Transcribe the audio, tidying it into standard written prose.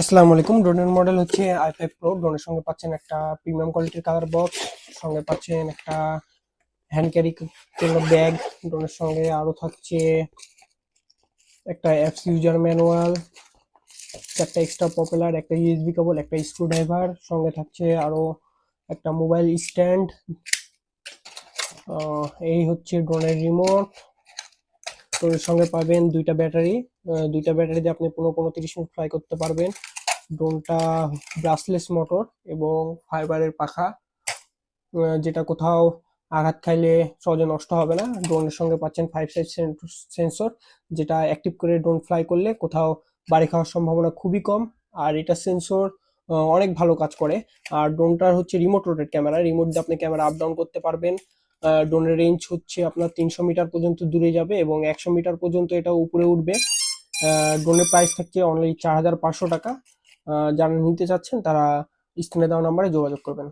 আসসালামু আলাইকুম। ড্রোনের মডেল হচ্ছে i5 প্রো। ড্রোনের সঙ্গে পাচ্ছেন একটা প্রিমিয়াম কোয়ালিটির কালার বক্স, সঙ্গে পাচ্ছেন একটা হ্যান্ড ক্যারি জন্য ব্যাগ। ড্রোনের সঙ্গে আরো থাকছে একটা অ্যাপস ইউজার ম্যানুয়াল, চারটা এক্সট্রা পপুলার, একটা ইউএসবি কেবল, একটা স্ক্রু ড্রাইভার, সঙ্গে থাকছে আরো একটা মোবাইল স্ট্যান্ড। এই হচ্ছে ড্রোনের রিমোট। ড্রোনের সঙ্গে পাবেন দুইটা ব্যাটারি। দুইটা ব্যাটারি দিয়ে আপনি 15-30 মিনিট ফ্লাই করতে পারবেন। ড্রোনটা ব্রাসলেস মোটর এবং ফাইবারের পাখা, যেটা কোথাও আঘাত খাইলে সহজে নষ্ট হবে না। ড্রোনের সঙ্গে পাচ্ছেন 5 সাইজ সেন্সর, যেটা অ্যাক্টিভ করে ড্রোন ফ্লাই করলে কোথাও বাড়ি খাওয়ার সম্ভাবনা খুবই কম। আর এটা সেন্সর অনেক ভালো কাজ করে। আর ড্রোনটার হচ্ছে রিমোট রোটেট ক্যামেরা, রিমোট দিয়ে আপনি ক্যামেরা আপ ডাউন করতে পারবেন। ড্রোনের রেঞ্জ হচ্ছে আপনার 300 মিটার পর্যন্ত দূরে যাবে এবং 100 মিটার পর্যন্ত এটা উপরে উঠবে। ড্রোনের প্রাইস থাকছে অনলি 4500 টাকা। যারা নিতে চাচ্ছেন তারা স্ক্রিনে দেওয়া নাম্বারে যোগাযোগ করবেন।